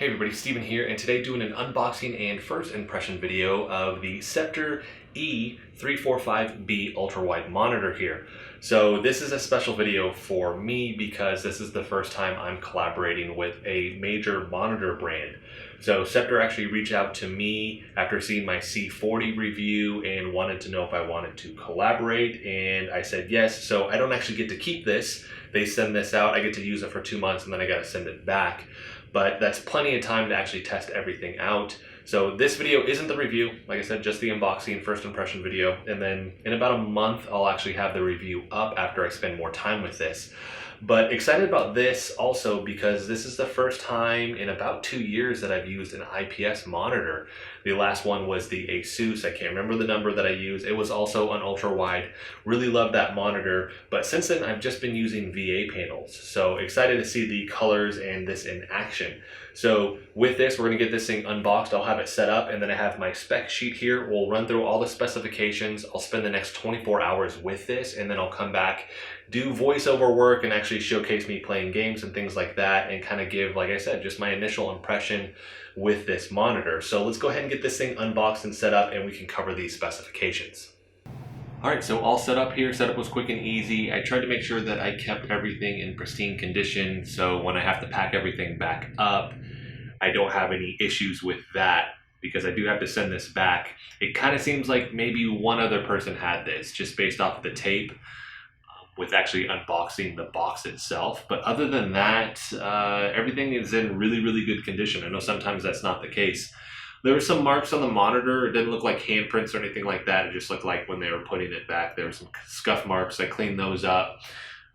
Hey everybody, Steven here, and today doing an unboxing and first impression video of the Sceptre E345B Ultrawide monitor here. So this is a special video for me because this is the first time I'm collaborating with a major monitor brand. So Sceptre actually reached out to me after seeing my C40 review and wanted to know if I wanted to collaborate, and I said yes. So I don't actually get to keep this. They send this out, I get to use it for 2 months, and then I gotta send it back. But that's plenty of time to actually test everything out. So this video isn't the review, like I said, just the unboxing, first impression video. And then in about a month, I'll actually have the review up after I spend more time with this. But excited about this also because this is the first time in about 2 years that I've used an IPS monitor. The last one was the Asus. I can't remember the number that I used. It was also an ultra-wide. Really love that monitor. But since then, I've just been using VA panels. So excited to see the colors and this in action. So with this, we're gonna get this thing unboxed. I'll have it set up, and then I have my spec sheet here. We'll run through all the specifications. I'll spend the next 24 hours with this, and then I'll come back, do voiceover work, and actually showcase me playing games and things like that, and kind of give, like I said, just my initial impression with this monitor. So let's go ahead and get this thing unboxed and set up, and we can cover these specifications. All right, so all set up here. Setup was quick and easy. I tried to make sure that I kept everything in pristine condition, so when I have to pack everything back up, I don't have any issues with that, because I do have to send this back. It kind of seems like maybe one other person had this, just based off of the tape, with actually unboxing the box itself. But other than that, everything is in really, really good condition. I know sometimes that's not the case. There were some marks on the monitor. It didn't look like handprints or anything like that. It just looked like when they were putting it back, there were some scuff marks. I cleaned those up.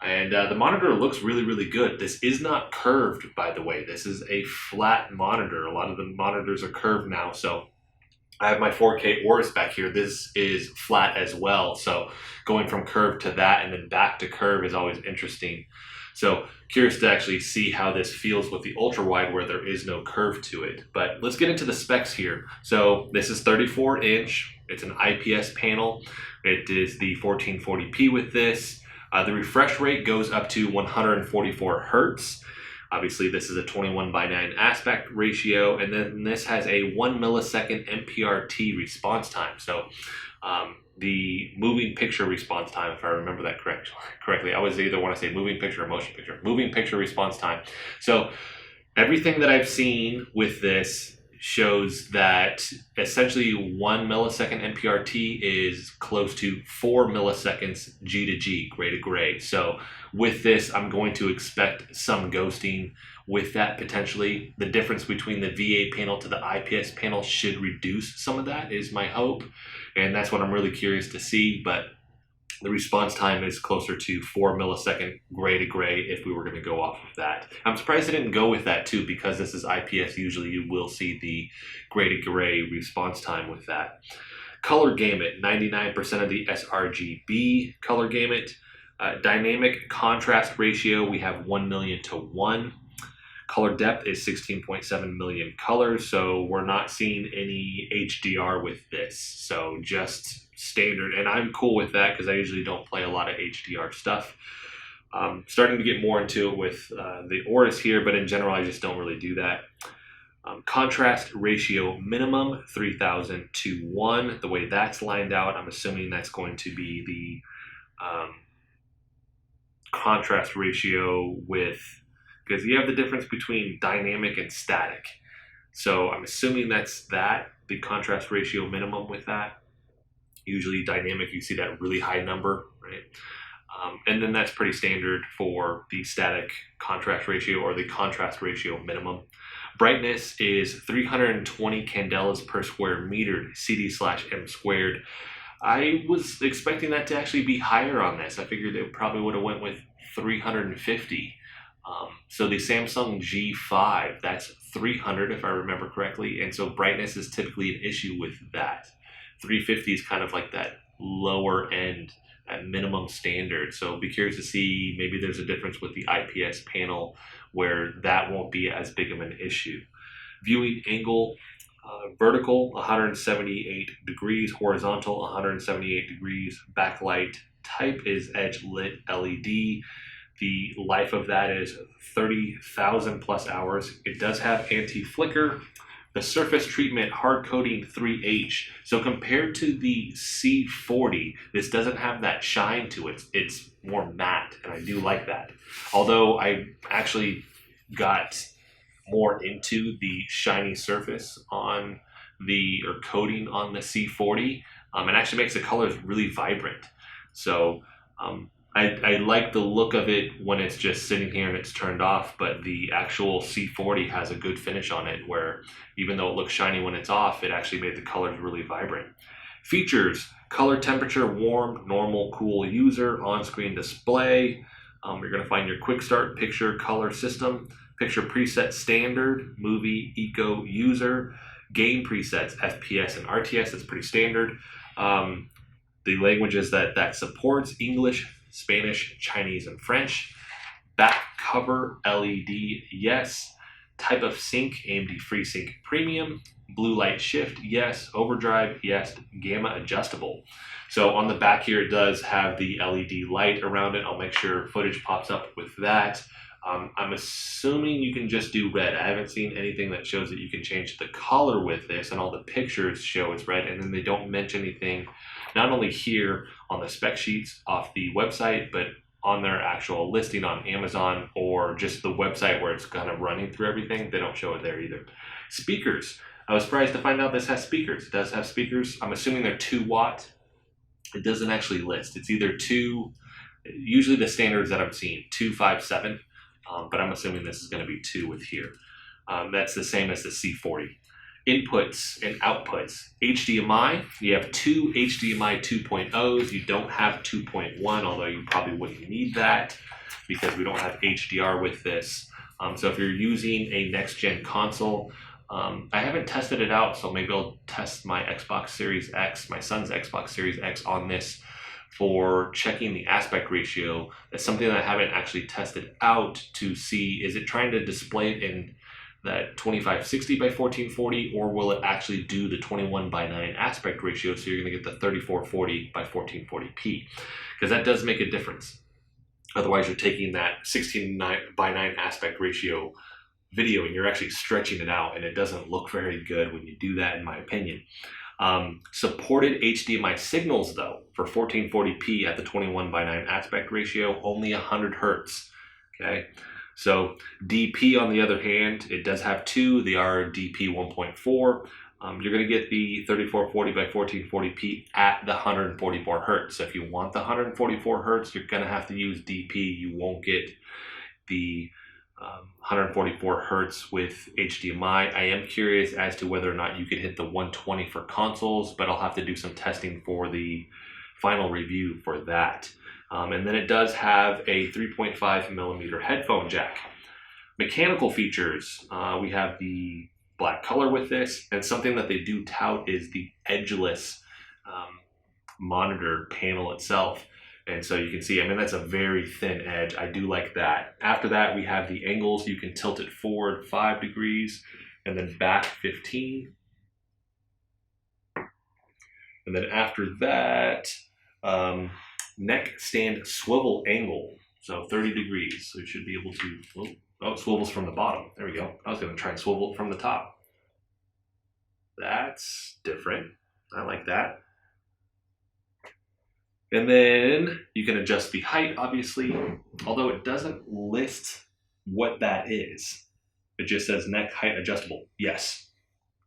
And the monitor looks really, really good. This is not curved, by the way. This is a flat monitor. A lot of the monitors are curved now. So I have my 4K Aorus back here. This is flat as well. So going from curved to that and then back to curve is always interesting. So curious to actually see how this feels with the ultra-wide where there is no curve to it. But let's get into the specs here. So this is 34-inch. It's an IPS panel. It is the 1440p with this. The refresh rate goes up to 144 hertz. Obviously, this is a 21:9 aspect ratio, and then this has a 1 millisecond MPRT response time. So the moving picture response time, if I remember that correctly, I always either want to say moving picture or motion picture. Moving picture response time. So everything that I've seen with this shows that essentially 1 millisecond MPRT is close to 4 milliseconds G to G, gray to gray. So with this, I'm going to expect some ghosting with that potentially. The difference between the VA panel to the IPS panel should reduce some of that, is my hope. And that's what I'm really curious to see. But the response time is closer to 4 millisecond gray to gray if we were going to go off of that. I'm surprised I didn't go with that too, because this is IPS. Usually you will see the gray to gray response time with that. Color gamut, 99% of the sRGB color gamut. Dynamic contrast ratio, we have 1 million to 1. Color depth is 16.7 million colors, so we're not seeing any HDR with this. So just standard, and I'm cool with that because I usually don't play a lot of HDR stuff. Starting to get more into it with the Aorus here, but in general I just don't really do that. Contrast ratio minimum 3000 to 1. The way that's lined out, I'm assuming that's going to be the contrast ratio with, because you have the difference between dynamic and static. So I'm assuming that's the contrast ratio minimum with that. Usually dynamic, you see that really high number, right? And then that's pretty standard for the static contrast ratio or the contrast ratio minimum. Brightness is 320 candelas per square meter, CD/M squared. I was expecting that to actually be higher on this. I figured it probably would have went with 350. So the Samsung G5, that's 300 if I remember correctly. And so brightness is typically an issue with that. 350 is kind of like that lower end at minimum standard. So be curious to see, maybe there's a difference with the IPS panel where that won't be as big of an issue. Viewing angle, vertical 178 degrees, horizontal 178 degrees. Backlight type is edge lit LED. The life of that is 30,000 plus hours. It does have anti-flicker. The surface treatment hard coating 3H. So compared to the C40, this doesn't have that shine to it. It's more matte, and I do like that. Although I actually got more into the shiny surface on the, or coating on the C40, it actually makes the colors really vibrant. So I like the look of it when it's just sitting here and it's turned off, but the actual C40 has a good finish on it where even though it looks shiny when it's off, it actually made the colors really vibrant. Features: color temperature, warm, normal, cool user, on-screen display. You're going to find your quick start, picture, color system, picture preset standard, movie, eco, user, game presets, FPS and RTS. That's pretty standard. The languages that supports: English, Spanish, Chinese, and French. Back cover LED, yes. Type of sync, AMD FreeSync Premium. Blue light shift, yes. Overdrive, yes. Gamma adjustable. So on the back here, it does have the LED light around it. I'll make sure footage pops up with that. I'm assuming you can just do red. I haven't seen anything that shows that you can change the color with this, and all the pictures show it's red, and then they don't mention anything, not only here on the spec sheets off the website, but on their actual listing on Amazon or just the website where it's kind of running through everything. They don't show it there either. Speakers. I was surprised to find out this has speakers. It does have speakers. I'm assuming they're 2 watt. It doesn't actually list. It's either 2, usually the standards that I'm seeing, 2, 5, 7. But I'm assuming this is going to be 2 with here. That's the same as the C40. Inputs and outputs. HDMI, you have 2 HDMI 2.0s. You don't have 2.1, although you probably wouldn't need that because we don't have HDR with this. So if you're using a next-gen console, I haven't tested it out, so maybe I'll test my Xbox Series X, my son's Xbox Series X on this for checking the aspect ratio. That's something that I haven't actually tested out to see, is it trying to display it in that 2560 by 1440, or will it actually do the 21:9 aspect ratio, so you're going to get the 3440 by 1440p, because that does make a difference. Otherwise, you're taking that 16:9 aspect ratio video and you're actually stretching it out, and it doesn't look very good when you do that, in my opinion. Supported HDMI signals though for 1440p at the 21:9 aspect ratio, only 100 hertz. Okay, so DP on the other hand, it does have 2. They are DP 1.4. You're going to get the 3440 by 1440p at the 144 hertz. So if you want the 144 hertz, you're going to have to use DP. You won't get the 144 hertz with HDMI. I am curious as to whether or not you could hit the 120 for consoles, but I'll have to do some testing for the final review for that. And then it does have a 3.5mm headphone jack. Mechanical features, we have the black color with this, and something that they do tout is the edgeless monitor panel itself. And so you can see, I mean, that's a very thin edge. I do like that. After that, we have the angles. You can tilt it forward 5 degrees and then back 15. And then after that, neck stand swivel angle. So 30 degrees. So you should be able to, oh, it swivels from the bottom. There we go. I was going to try and swivel it from the top. That's different. I like that. And then you can adjust the height, obviously, although it doesn't list what that is. It just says neck height adjustable, yes.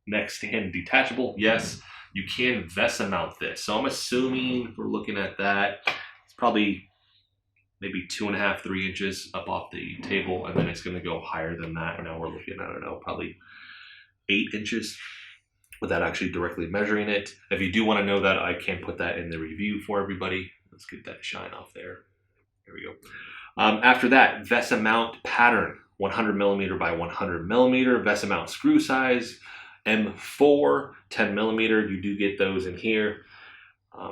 Neck stand detachable, yes. You can VESA mount this. So I'm assuming, if we're looking at that, it's probably maybe 2.5, 3 inches up off the table, and then it's going to go higher than that. Now we're looking, I don't know, probably 8 inches. Without actually directly measuring it. If you do want to know that, I can put that in the review for everybody. Let's get that shine off there. There we go. After that, VESA mount pattern, 100mm by 100mm. VESA mount screw size, M4, 10mm. You do get those in here.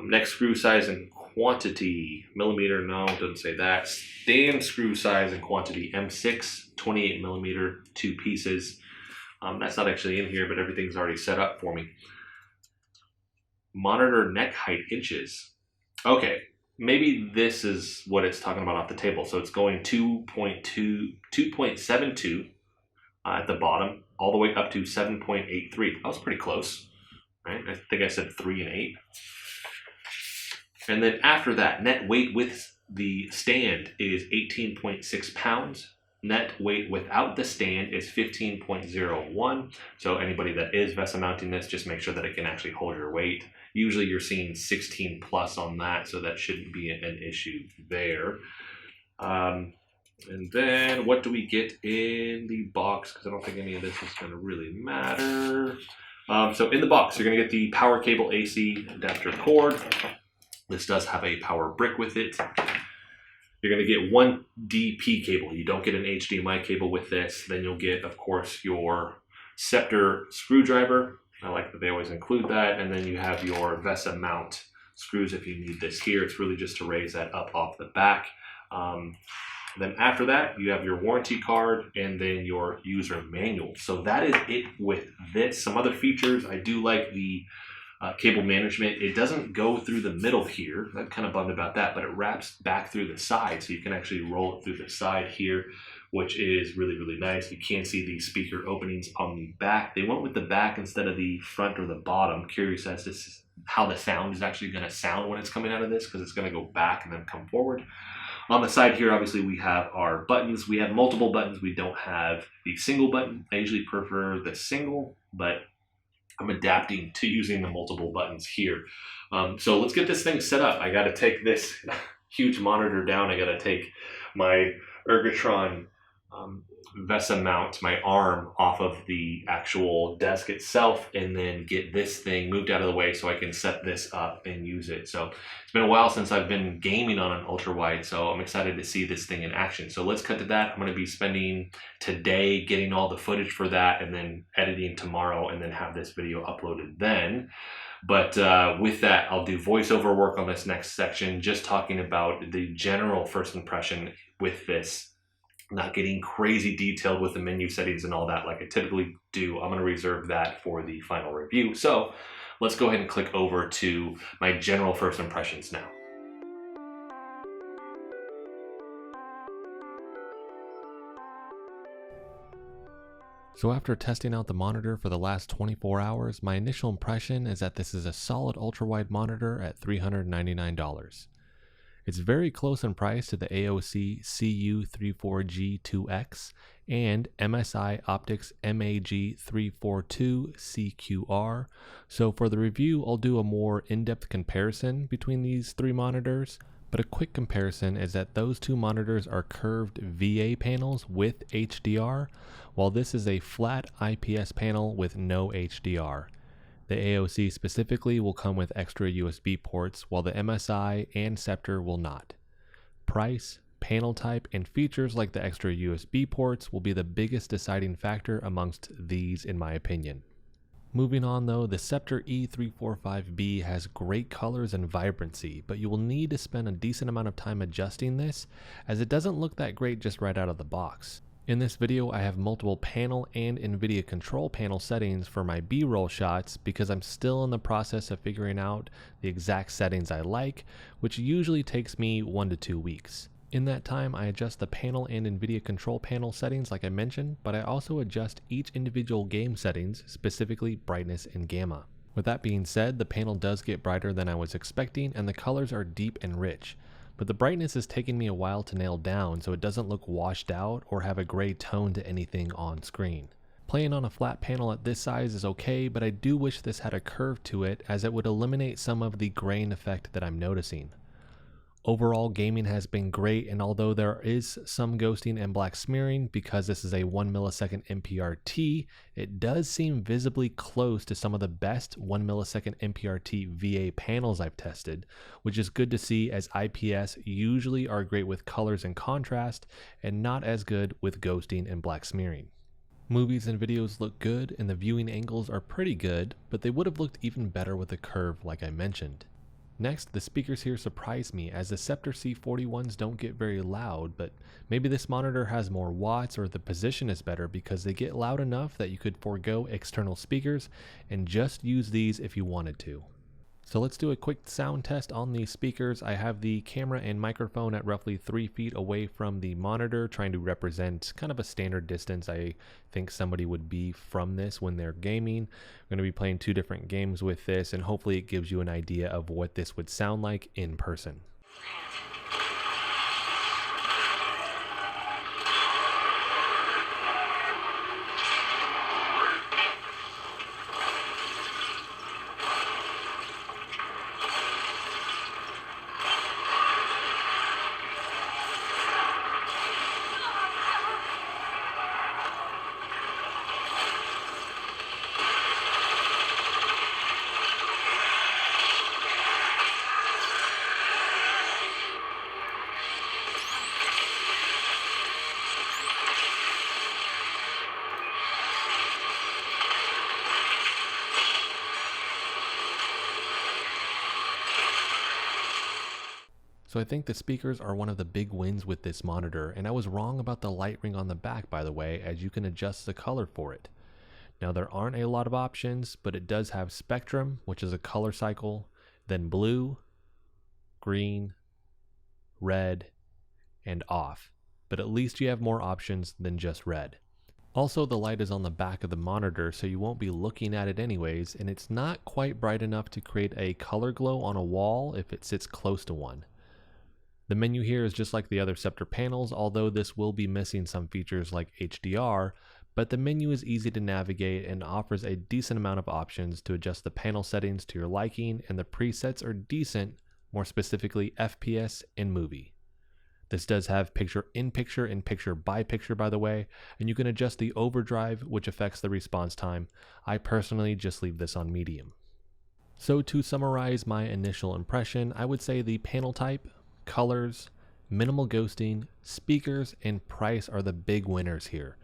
Next screw size and quantity, millimeter, no, it doesn't say that. Stand screw size and quantity, M6, 28mm, 2 pieces. That's not actually in here, but everything's already set up for me. Monitor neck height inches. Okay, maybe this is what it's talking about off the table. So it's going 2.72 at the bottom, all the way up to 7.83. That was pretty close, right? I think I said 3 and 8. And then after that, net weight with the stand is 18.6 pounds. Net weight without the stand is 15.01. So anybody that is VESA mounting this, just make sure that it can actually hold your weight. Usually you're seeing 16 plus on that, so that shouldn't be an issue there. And then what do we get in the box? Because I don't think any of this is going to really matter. So in the box, you're going to get the power cable AC adapter cord. This does have a power brick with it. You're going to get one DP cable. You don't get an HDMI cable with this. Then you'll get, of course, your Sceptre screwdriver. I like that they always include that. And then you have your VESA mount screws if you need this here. It's really just to raise that up off the back. Then after that, you have your warranty card and then your user manual. So that is it with this. Some other features, I do like the cable management. It doesn't go through the middle here. I'm kind of bummed about that, but it wraps back through the side. So you can actually roll it through the side here, which is really, really nice. You can see the speaker openings on the back. They went with the back instead of the front or the bottom. Curious as to how the sound is actually going to sound when it's coming out of this, because it's going to go back and then come forward. On the side here, obviously, we have our buttons. We have multiple buttons. We don't have the single button. I usually prefer the single, but I'm adapting to using the multiple buttons here. So let's get this thing set up. I got to take this huge monitor down. I got to take my Ergotron VESA mount, my arm, off of the actual desk itself, and then get this thing moved out of the way so I can set this up and use it. So it's been a while since I've been gaming on an ultrawide, so I'm excited to see this thing in action. So let's cut to that. I'm going to be spending today getting all the footage for that and then editing tomorrow and then have this video uploaded then. But with that, I'll do voiceover work on this next section, just talking about the general first impression with this. Not getting crazy detailed with the menu settings and all that like I typically do. I'm going to reserve that for the final review. So let's go ahead and click over to my general first impressions now. So after testing out the monitor for the last 24 hours, my initial impression is that this is a solid ultrawide monitor at $399. It's very close in price to the AOC CU34G2X and MSI Optix MAG342CQR. So for the review, I'll do a more in-depth comparison between these three monitors. But a quick comparison is that those two monitors are curved VA panels with HDR, while this is a flat IPS panel with no HDR. The AOC specifically will come with extra USB ports, while the MSI and Sceptre will not. Price, panel type, and features like the extra USB ports will be the biggest deciding factor amongst these in my opinion. Moving on though, the Sceptre E345B has great colors and vibrancy, but you will need to spend a decent amount of time adjusting this, as it doesn't look that great just right out of the box. In this video, I have multiple panel and NVIDIA control panel settings for my B-roll shots because I'm still in the process of figuring out the exact settings I like, which usually takes me 1 to 2 weeks. In that time, I adjust the panel and NVIDIA control panel settings like I mentioned, but I also adjust each individual game settings, specifically brightness and gamma. With that being said, the panel does get brighter than I was expecting and the colors are deep and rich. But the brightness is taking me a while to nail down so it doesn't look washed out or have a gray tone to anything on screen. Playing on a flat panel at this size is okay, but I do wish this had a curve to it as it would eliminate some of the grain effect that I'm noticing. Overall, gaming has been great, and although there is some ghosting and black smearing because this is a 1 millisecond MPRT, it does seem visibly close to some of the best 1 millisecond MPRT VA panels I've tested, which is good to see as IPS usually are great with colors and contrast and not as good with ghosting and black smearing. Movies and videos look good and the viewing angles are pretty good, but they would have looked even better with a curve like I mentioned. Next, the speakers here surprise me as the Sceptre C41s don't get very loud, but maybe this monitor has more watts or the position is better because they get loud enough that you could forego external speakers and just use these if you wanted to. So let's do a quick sound test on these speakers. I have the camera and microphone at roughly 3 feet away from the monitor, trying to represent kind of a standard distance I think somebody would be from this when they're gaming. I'm going to be playing 2 different games with this, and hopefully it gives you an idea of what this would sound like in person. So I think the speakers are one of the big wins with this monitor, and I was wrong about the light ring on the back, by the way, as you can adjust the color for it. Now there aren't a lot of options, but it does have spectrum, which is a color cycle, then blue, green, red, and off. But at least you have more options than just red. Also, the light is on the back of the monitor, so you won't be looking at it anyways, and it's not quite bright enough to create a color glow on a wall if it sits close to one. The menu here is just like the other Sceptre panels, although this will be missing some features like HDR, but the menu is easy to navigate and offers a decent amount of options to adjust the panel settings to your liking, and the presets are decent, more specifically FPS and movie. This does have picture-in-picture and picture-by-picture, by the way, and you can adjust the overdrive, which affects the response time. I personally just leave this on medium. So to summarize my initial impression, I would say the panel type, colors, minimal ghosting, speakers, and price are the big winners here.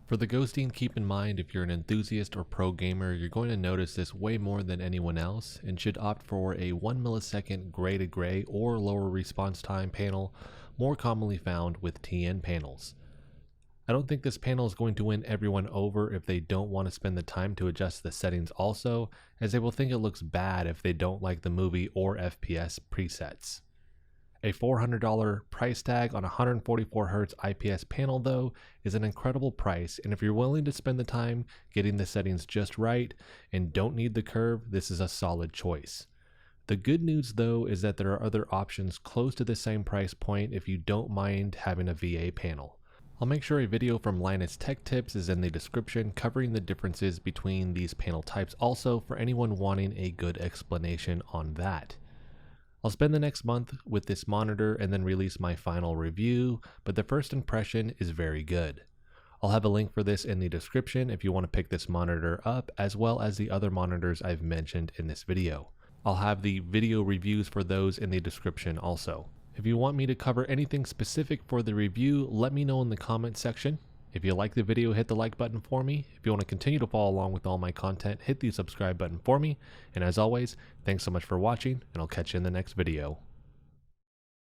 For the ghosting, keep in mind if you're an enthusiast or pro gamer, you're going to notice this way more than anyone else and should opt for a 1 millisecond gray to gray or lower response time panel, more commonly found with TN panels. I don't think this panel is going to win everyone over if they don't want to spend the time to adjust the settings also, as they will think it looks bad if they don't like the movie or FPS presets. A $400 price tag on a 144Hz IPS panel though is an incredible price, and if you're willing to spend the time getting the settings just right and don't need the curve, this is a solid choice. The good news though is that there are other options close to the same price point if you don't mind having a VA panel. I'll make sure a video from Linus Tech Tips is in the description covering the differences between these panel types also for anyone wanting a good explanation on that. I'll spend the next month with this monitor and then release my final review, but the first impression is very good. I'll have a link for this in the description if you want to pick this monitor up, as well as the other monitors I've mentioned in this video. I'll have the video reviews for those in the description also. If you want me to cover anything specific for the review, let me know in the comment section. If you like the video, hit the like button for me. If you want to continue to follow along with all my content, hit the subscribe button for me. And as always, thanks so much for watching, and I'll catch you in the next video.